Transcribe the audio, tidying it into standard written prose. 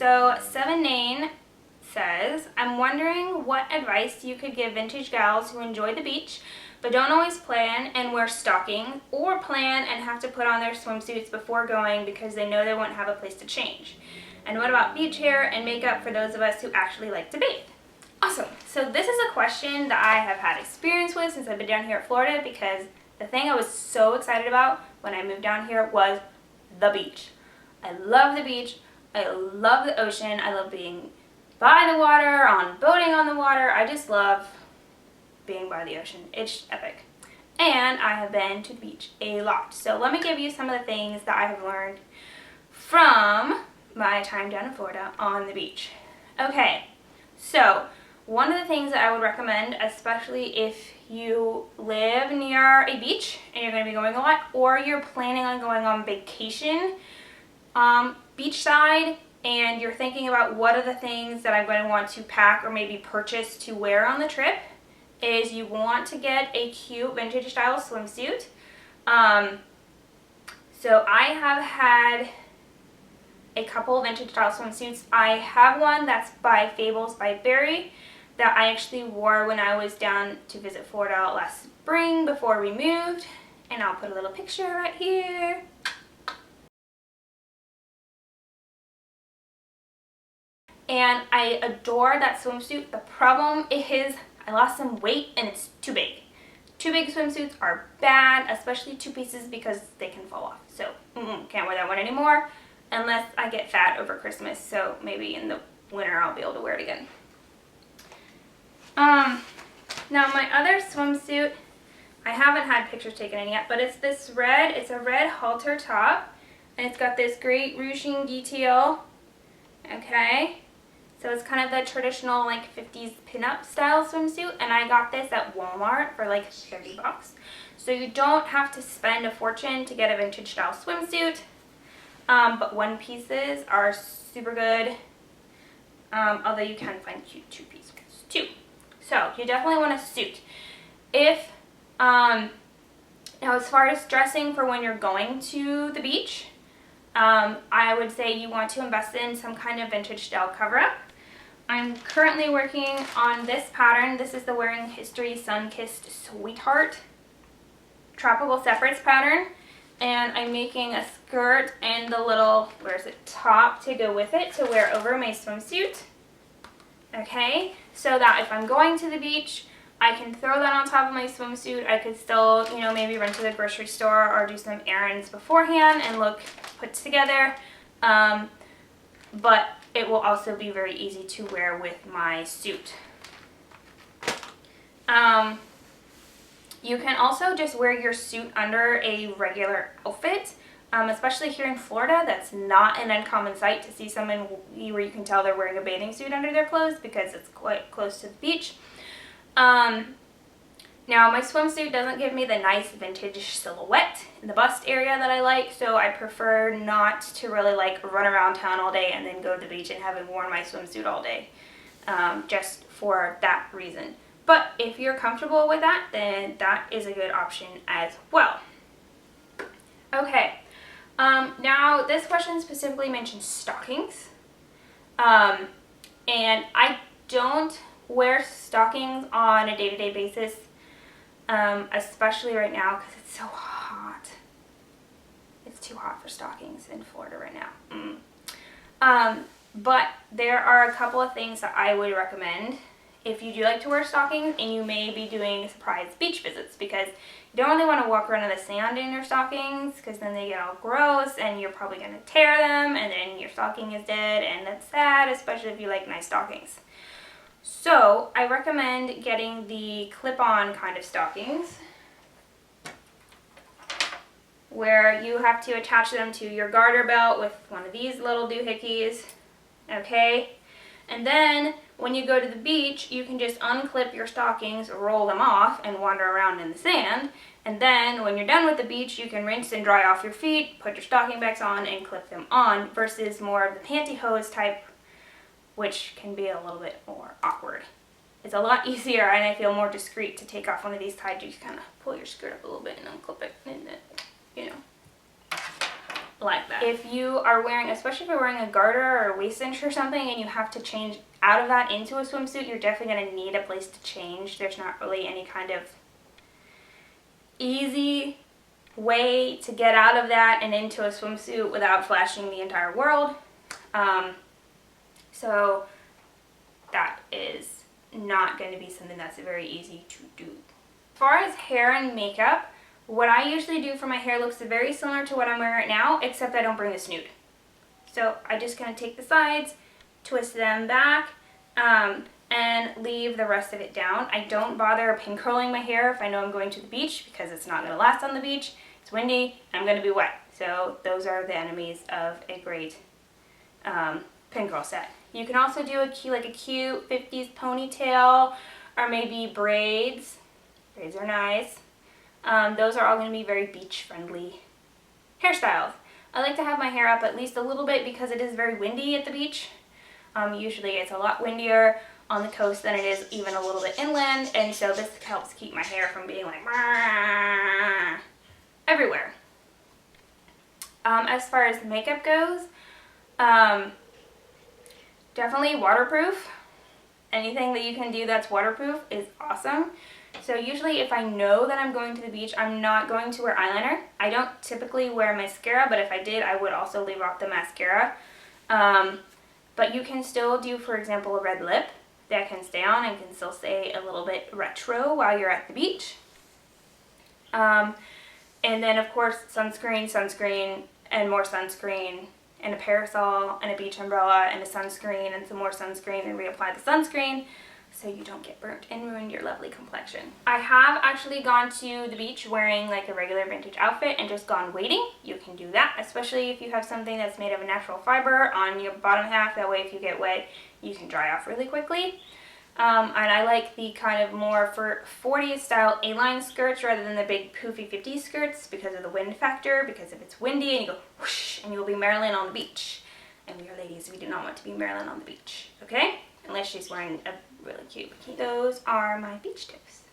So 7 says, I'm wondering what advice you could give vintage gals who enjoy the beach but don't always plan and wear stockings, or plan and have to put on their swimsuits before going because they know they won't have a place to change. And what about beach hair and makeup for those of us who actually like to bathe? Awesome. So this is a question that I have had experience with since I've been down here at Florida, because the thing I was so excited about when I moved down here was the beach. I love the beach. I love the ocean. I love being by the water, boating on the water. I just love being by the ocean. It's epic. And I have been to the beach a lot. So let me give you some of the things that I have learned from my time down in Florida on the beach. Okay, so one of the things that I would recommend, especially if you live near a beach and you're going to be going a lot, or you're planning on going on vacation beachside, and you're thinking about what are the things that I'm going to want to pack or maybe purchase to wear on the trip, is you want to get a cute vintage style swimsuit. So I have had a couple vintage style swimsuits. I have one that's by Fables by Barry that I actually wore when I was down to visit Florida last spring before we moved, and I'll put a little picture right here. And I adore that swimsuit. The problem is I lost some weight and it's too big. Too big swimsuits are bad, especially two pieces, because they can fall off. So can't wear that one anymore unless I get fat over Christmas. So maybe in the winter I'll be able to wear it again. Now my other swimsuit, I haven't had pictures taken in yet, but it's this red, it's a red halter top, and it's got this great ruching detail. Okay. So it's kind of the traditional like 50s pinup style swimsuit, and I got this at Walmart for like 30 bucks. So you don't have to spend a fortune to get a vintage style swimsuit, but one pieces are super good, although you can find cute two piece ones too. So you definitely want a suit. If, now as far as dressing for when you're going to the beach, I would say you want to invest in some kind of vintage style cover-up. I'm currently working on this pattern. This is the Wearing History Sun-Kissed Sweetheart Tropical Separates pattern. And I'm making a skirt and the little, top to go with it to wear over my swimsuit. Okay, so that if I'm going to the beach, I can throw that on top of my swimsuit. I could still, maybe run to the grocery store or do some errands beforehand and look put together. But it will also be very easy to wear with my suit. You can also just wear your suit under a regular outfit, especially here in Florida. That's not an uncommon sight to see someone where you can tell they're wearing a bathing suit under their clothes because it's quite close to the beach. Now my swimsuit doesn't give me the nice vintage silhouette in the bust area that I like, so I prefer not to really like run around town all day and then go to the beach and having worn my swimsuit all day, just for that reason. But if you're comfortable with that, then that is a good option as well. Okay, now this question specifically mentions stockings, and I don't wear stockings on a day-to-day basis, especially right now because it's so hot. It's too hot for stockings in Florida right now. But there are a couple of things that I would recommend if you do like to wear stockings and you may be doing surprise beach visits, because you don't really want to walk around in the sand in your stockings because then they get all gross and you're probably going to tear them and then your stocking is dead, and that's sad, especially if you like nice stockings. So I recommend getting the clip-on kind of stockings where you have to attach them to your garter belt with one of these little doohickeys, okay? And then when you go to the beach, you can just unclip your stockings, roll them off, and wander around in the sand. And then when you're done with the beach, you can rinse and dry off your feet, put your stocking backs on, and clip them on, versus more of the pantyhose type, which can be a little bit more awkward. It's a lot easier and I feel more discreet to take off one of these tied. You kind of pull your skirt up a little bit and unclip it, and then, like that. If you are wearing, especially if you're wearing a garter or a waist cinch or something and you have to change out of that into a swimsuit, you're definitely going to need a place to change. There's not really any kind of easy way to get out of that and into a swimsuit without flashing the entire world. So that is not going to be something that's very easy to do. As far as hair and makeup, what I usually do for my hair looks very similar to what I'm wearing right now, except I don't bring the snoot. So I just kind of take the sides, twist them back, and leave the rest of it down. I don't bother pin curling my hair if I know I'm going to the beach, because it's not going to last on the beach. It's windy, I'm going to be wet. So those are the enemies of a great pin curl set. You can also do a cute 50s ponytail, or maybe braids. Braids are nice. Those are all going to be very beach friendly hairstyles. I like to have my hair up at least a little bit because it is very windy at the beach. Usually it's a lot windier on the coast than it is even a little bit inland, and so this helps keep my hair from being like everywhere. As far as makeup goes, definitely waterproof. Anything that you can do that's waterproof is awesome. So usually if I know that I'm going to the beach, I'm not going to wear eyeliner. I don't typically wear mascara, but if I did, I would also leave off the mascara. But you can still do, for example, a red lip that can stay on and can still stay a little bit retro while you're at the beach. And then of course sunscreen, and more sunscreen, and a parasol, and a beach umbrella, and a sunscreen, and some more sunscreen, and reapply the sunscreen so you don't get burnt and ruin your lovely complexion. I have actually gone to the beach wearing like a regular vintage outfit and just gone wading. You can do that, especially if you have something that's made of a natural fiber on your bottom half. That way if you get wet, you can dry off really quickly. And I like the kind of more for 40s style A-line skirts rather than the big poofy 50s skirts because of the wind factor, because if it's windy and you go whoosh and you'll be Marilyn on the beach. And we are ladies, we do not want to be Marilyn on the beach, okay? Unless she's wearing a really cute bikini. Those are my beach tips.